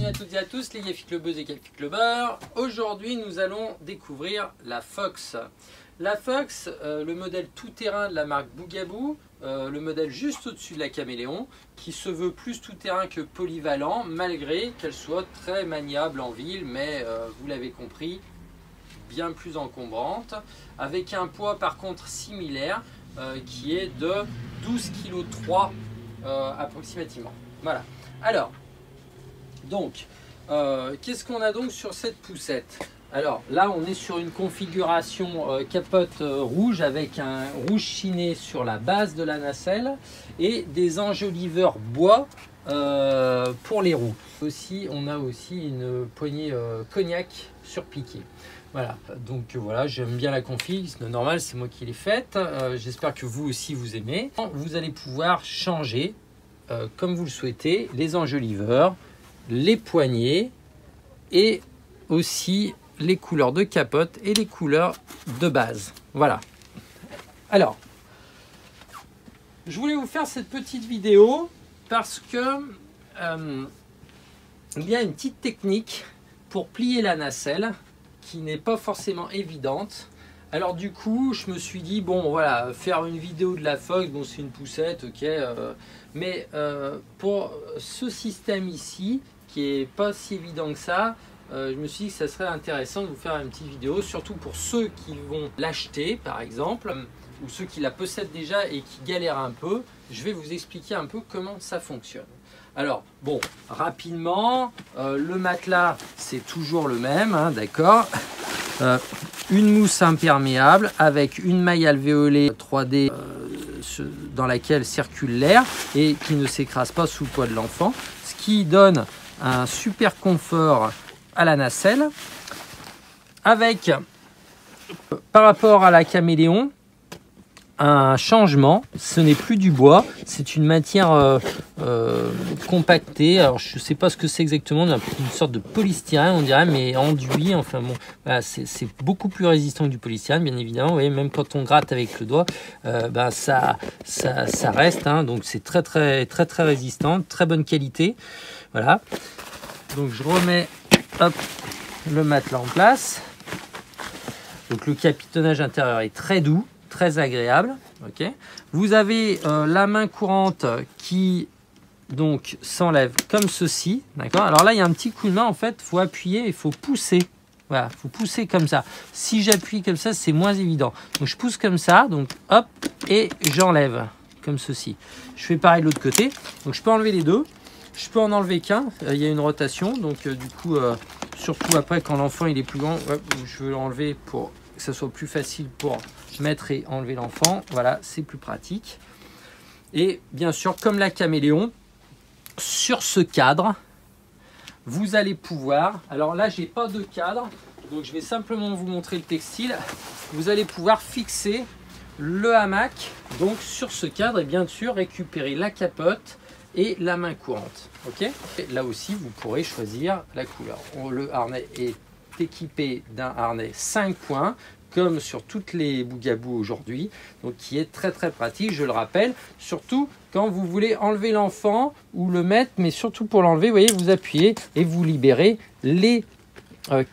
à toutes et à tous, les Café Clubbeuses et Café Clubbeurs. Aujourd'hui, nous allons découvrir la Fox. La Fox, le modèle tout-terrain de la marque Bugaboo, le modèle juste au-dessus de la Caméléon, qui se veut plus tout-terrain que polyvalent, malgré qu'elle soit très maniable en ville, mais vous l'avez compris, bien plus encombrante, avec un poids par contre similaire, qui est de 12,3 kg approximativement. Voilà. Alors, donc, qu'est-ce qu'on a donc sur cette poussette? Alors là, on est sur une configuration capote rouge avec un rouge chiné sur la base de la nacelle et des enjoliveurs bois pour les roues. Aussi, on a aussi une poignée cognac surpiquée. Voilà, donc voilà, j'aime bien la config, c'est normal, c'est moi qui l'ai faite. J'espère que vous aussi vous aimez. Vous allez pouvoir changer, comme vous le souhaitez, les enjoliveurs, les poignées et aussi les couleurs de capote et les couleurs de base. Voilà. Alors, je voulais vous faire cette petite vidéo parce que il y a une petite technique pour plier la nacelle qui n'est pas forcément évidente. Alors du coup, je me suis dit, bon voilà, faire une vidéo de la Fox, bon c'est une poussette, ok, mais pour ce système ici, qui est pas si évident que ça, je me suis dit que ça serait intéressant de vous faire une petite vidéo, surtout pour ceux qui vont l'acheter par exemple, ou ceux qui la possèdent déjà et qui galèrent un peu. Je vais vous expliquer un peu comment ça fonctionne. Alors bon, rapidement, le matelas c'est toujours le même, hein, d'accord. Une mousse imperméable avec une maille alvéolée 3D dans laquelle circule l'air et qui ne s'écrase pas sous le poids de l'enfant, ce qui donne un super confort à la nacelle. Avec, par rapport à la Caméléon, un changement, ce n'est plus du bois, c'est une matière compactée. Alors je ne sais pas ce que c'est exactement, une sorte de polystyrène on dirait, mais enduit. Enfin bon, voilà, c'est beaucoup plus résistant que du polystyrène, bien évidemment. Vous voyez, même quand on gratte avec le doigt, ça reste. Hein, donc c'est très résistant, très bonne qualité. Voilà. Donc je remets hop, le matelas en place. Donc le capitonnage intérieur est très doux, très agréable. Okay. Vous avez la main courante qui donc s'enlève comme ceci. D'accord. Alors là, il y a un petit coup de main. En fait, il faut appuyer, il faut pousser. Voilà, il faut pousser comme ça. Si j'appuie comme ça, c'est moins évident. Donc je pousse comme ça. Donc hop, et j'enlève comme ceci. Je fais pareil de l'autre côté. Donc je peux enlever les deux. Je peux en enlever qu'un. Il y a une rotation. Donc du coup, surtout après quand l'enfant il est plus grand, je veux l'enlever pour que ça soit plus facile pour mettre et enlever l'enfant. Voilà, c'est plus pratique. Et bien sûr, comme la Caméléon, sur ce cadre, vous allez pouvoir... Alors là, j'ai pas de cadre, donc je vais simplement vous montrer le textile. Vous allez pouvoir fixer le hamac donc sur ce cadre et bien sûr récupérer la capote et la main courante. Ok. Là aussi, vous pourrez choisir la couleur. Le harnais est équipé d'un harnais 5 points, comme sur toutes les Bugaboo aujourd'hui, donc qui est très pratique, je le rappelle, surtout quand vous voulez enlever l'enfant ou le mettre, mais surtout pour l'enlever, vous voyez, vous appuyez et vous libérez les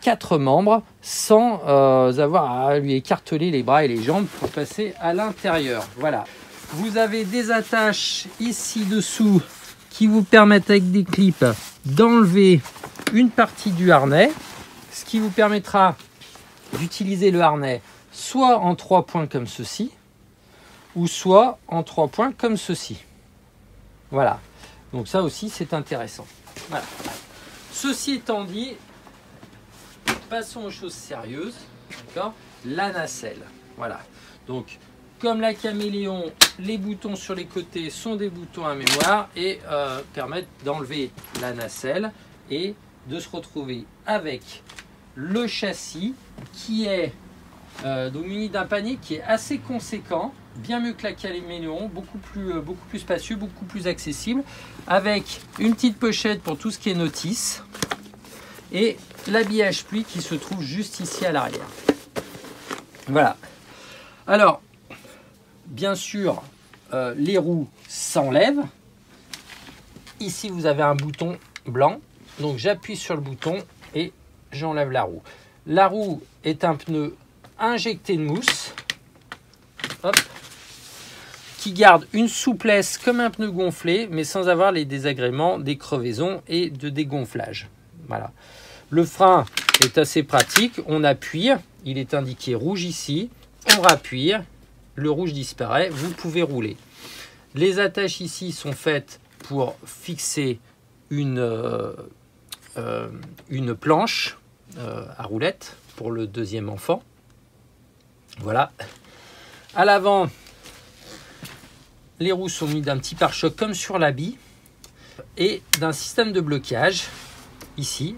4 membres sans avoir à lui écarteler les bras et les jambes pour passer à l'intérieur. Voilà. Vous avez des attaches ici dessous qui vous permettent avec des clips d'enlever une partie du harnais, ce qui vous permettra d'utiliser le harnais soit en 3 points comme ceci, ou soit en 3 points comme ceci. Voilà. Donc ça aussi c'est intéressant. Voilà. Ceci étant dit, passons aux choses sérieuses. D'accord ? La nacelle. Voilà. Donc comme la Caméléon, les boutons sur les côtés sont des boutons à mémoire et permettent d'enlever la nacelle et de se retrouver avec le châssis qui est donc muni d'un panier qui est assez conséquent, bien mieux que la Caméléon, beaucoup plus spacieux, beaucoup plus accessible, avec une petite pochette pour tout ce qui est notice et l'habillage pluie qui se trouve juste ici à l'arrière. Voilà. Alors, bien sûr, les roues s'enlèvent. Ici, vous avez un bouton blanc Donc j'appuie sur le bouton et j'enlève la roue. La roue est un pneu injecté de mousse. Hop. Qui garde une souplesse comme un pneu gonflé, mais sans avoir les désagréments des crevaisons et de dégonflage. Voilà. Le frein est assez pratique. On appuie, il est indiqué rouge ici. On rappuie, le rouge disparaît. Vous pouvez rouler. Les attaches ici sont faites pour fixer une planche à roulettes pour le deuxième enfant. Voilà. À l'avant, les roues sont munies d'un petit pare-choc comme sur l'habit et d'un système de blocage ici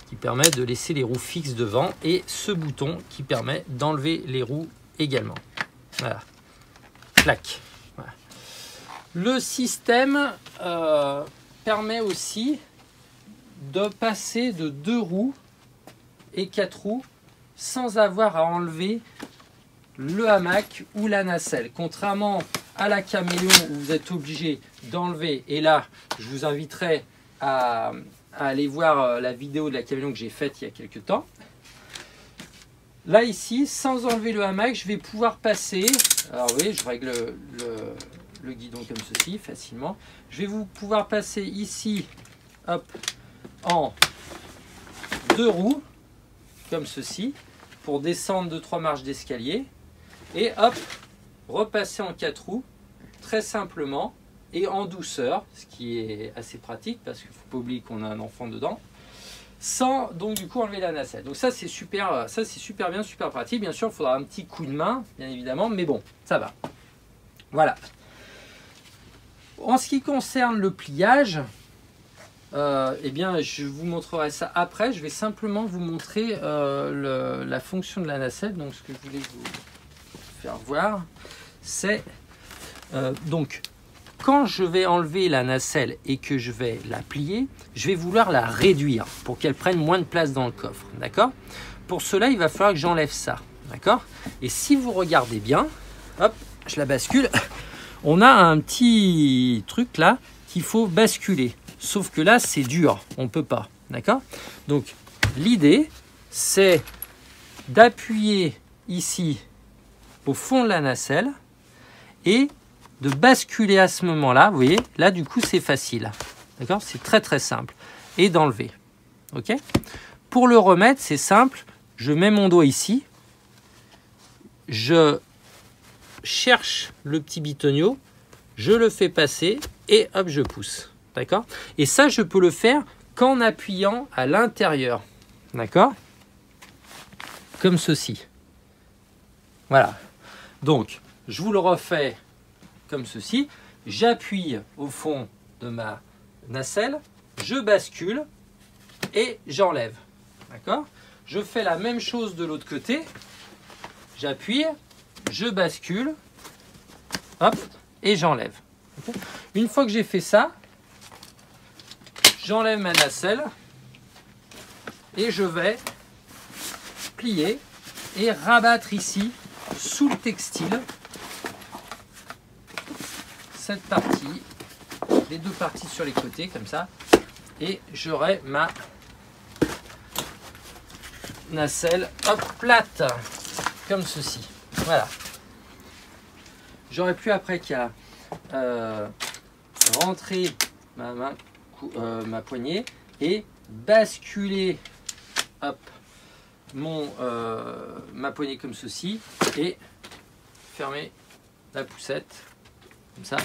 qui permet de laisser les roues fixes devant et ce bouton qui permet d'enlever les roues également. Voilà. Clac. Voilà. Le système permet aussi de passer de 2 roues et 4 roues sans avoir à enlever le hamac ou la nacelle. Contrairement à la Caméléon où vous êtes obligé d'enlever, et là je vous inviterai à aller voir la vidéo de la Caméléon que j'ai faite il y a quelques temps. Là ici, sans enlever le hamac, je vais pouvoir passer, alors oui, je règle le guidon comme ceci facilement, je vais pouvoir passer ici, hop, en 2 roues, comme ceci, pour descendre de 3 marches d'escalier, et hop, repasser en 4 roues, très simplement, et en douceur, ce qui est assez pratique, parce qu'il ne faut pas oublier qu'on a un enfant dedans, sans donc du coup enlever la nacelle. Donc ça c'est super bien, super pratique. Bien sûr, il faudra un petit coup de main, bien évidemment, mais bon, ça va. Voilà. En ce qui concerne le pliage, eh bien, je vous montrerai ça après. Je vais simplement vous montrer la fonction de la nacelle. Donc, ce que je voulais vous faire voir, c'est donc quand je vais enlever la nacelle et que je vais la plier, je vais vouloir la réduire pour qu'elle prenne moins de place dans le coffre. D'accord? Pour cela, il va falloir que j'enlève ça. D'accord? Et si vous regardez bien, hop, je la bascule. On a un petit truc là qu'il faut basculer. Sauf que là, c'est dur. On ne peut pas. D'accord? Donc, l'idée, c'est d'appuyer ici au fond de la nacelle et de basculer à ce moment-là. Vous voyez, là, du coup, c'est facile. D'accord? C'est très, très simple. Et d'enlever. OK? Pour le remettre, c'est simple. Je mets mon doigt ici. Je cherche le petit bitonio. Je le fais passer et hop, je pousse. D'accord? Et ça, je peux le faire qu'en appuyant à l'intérieur. D'accord? Comme ceci. Voilà. Donc, je vous le refais comme ceci. J'appuie au fond de ma nacelle, je bascule et j'enlève. D'accord? Je fais la même chose de l'autre côté. J'appuie, je bascule, hop, et j'enlève. Okay? Une fois que j'ai fait ça, j'enlève ma nacelle et je vais plier et rabattre ici sous le textile cette partie, les deux parties sur les côtés comme ça, et j'aurai ma nacelle hop, plate comme ceci. Voilà. J'aurai plus après qu'à rentrer ma poignée et basculer hop, ma poignée comme ceci et fermer la poussette comme ça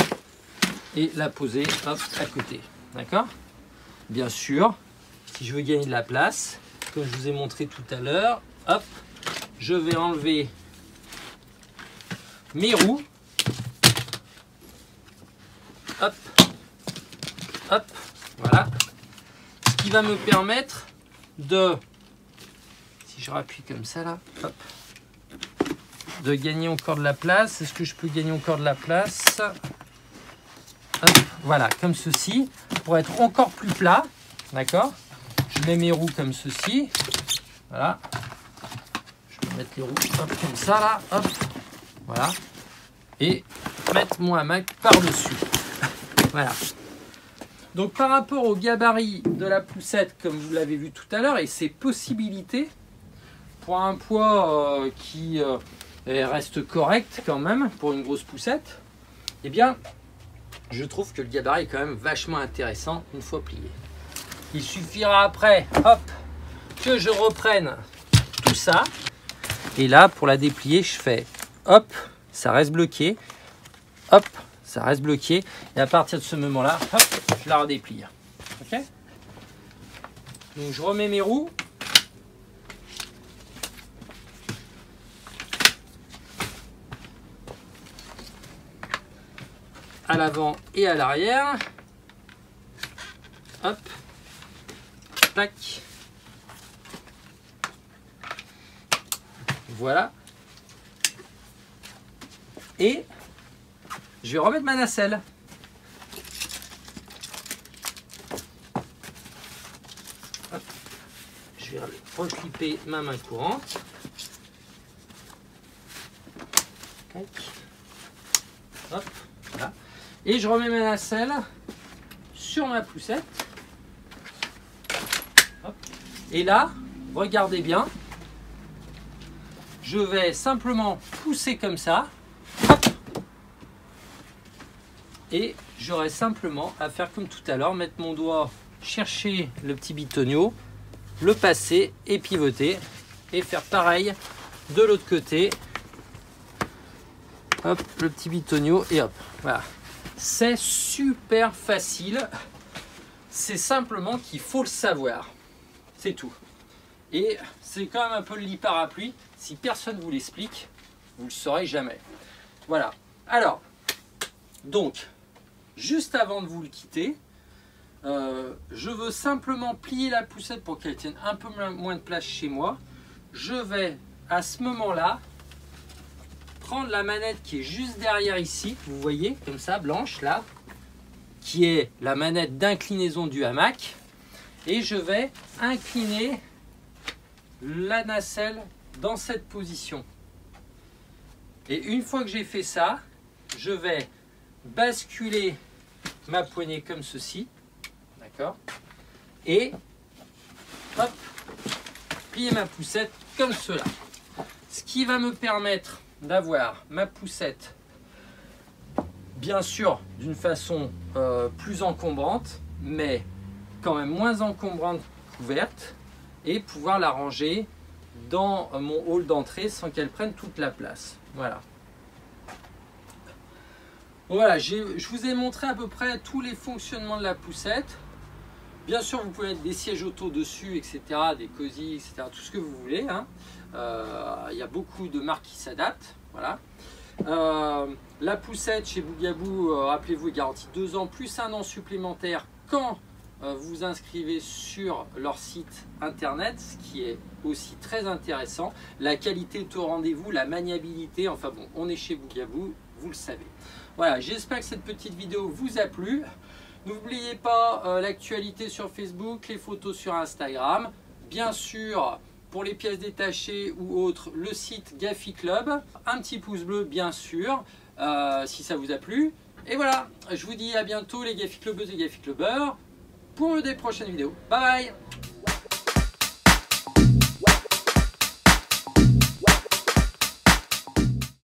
et la poser hop, à côté. D'accord? Bien sûr, si je veux gagner de la place, comme je vous ai montré tout à l'heure, hop, je vais enlever mes roues. Hop, hop, voilà. Ce qui va me permettre de, si je rappuie comme ça là, hop, de gagner encore de la place. Est-ce que je peux gagner encore de la place? Hop, voilà, comme ceci, pour être encore plus plat. D'accord? Je mets mes roues comme ceci. Voilà. Je vais mettre les roues hop, comme ça là, hop, voilà. Et mettre mon hamac par-dessus. Voilà. Donc par rapport au gabarit de la poussette, comme vous l'avez vu tout à l'heure, et ses possibilités, pour un poids qui reste correct quand même, pour une grosse poussette, eh bien, je trouve que le gabarit est quand même vachement intéressant une fois plié. Il suffira après, hop, que je reprenne tout ça. Et là, pour la déplier, je fais hop, ça reste bloqué, hop, ça reste bloqué. Et à partir de ce moment-là, hop, je la redéplie. Ok? Donc je remets mes roues. À l'avant et à l'arrière. Hop. Tac. Voilà. Et je vais remettre ma nacelle. Hop. Je vais reclipper ma main courante. Tac. Hop. Voilà. Et je remets ma nacelle sur ma poussette. Hop. Et là, regardez bien, je vais simplement pousser comme ça. Hop. Et j'aurai simplement à faire comme tout à l'heure, mettre mon doigt, chercher le petit bitonio, le passer et pivoter. Et faire pareil de l'autre côté. Hop, le petit bitonio et hop, voilà. C'est super facile, c'est simplement qu'il faut le savoir, c'est tout. Et c'est quand même un peu le lit parapluie, si personne ne vous l'explique, vous ne le saurez jamais. Voilà, alors, donc, juste avant de vous le quitter, je veux simplement plier la poussette pour qu'elle tienne un peu moins de place chez moi. Je vais, à ce moment-là, prendre la manette qui est juste derrière ici, vous voyez, comme ça, blanche, là, qui est la manette d'inclinaison du hamac. Et je vais incliner la nacelle dans cette position. Et une fois que j'ai fait ça, je vais basculer ma poignée comme ceci. D'accord? Et, hop, plier ma poussette comme cela. Ce qui va me permettre d'avoir ma poussette bien sûr d'une façon plus encombrante, mais quand même moins encombrante qu'ouverte, et pouvoir la ranger dans mon hall d'entrée sans qu'elle prenne toute la place. Voilà. Voilà, je vous ai montré à peu près tous les fonctionnements de la poussette. Bien sûr, vous pouvez mettre des sièges auto dessus, etc., des cosy, etc., tout ce que vous voulez. Hein. Il y a beaucoup de marques qui s'adaptent. Voilà. La poussette chez Bougaboo, rappelez-vous, est garantie 2 ans plus 1 an supplémentaire quand vous inscrivez sur leur site internet, ce qui est aussi très intéressant. La qualité est au rendez-vous, la maniabilité, enfin bon, on est chez Bougaboo, vous le savez. Voilà, j'espère que cette petite vidéo vous a plu. N'oubliez pas l'actualité sur Facebook, les photos sur Instagram. Bien sûr, pour les pièces détachées ou autres, le site Gaffi Club. Un petit pouce bleu, bien sûr, si ça vous a plu. Et voilà, je vous dis à bientôt les Gaffi Clubbeuses et Gaffi Clubbeurs pour des prochaines vidéos. Bye bye!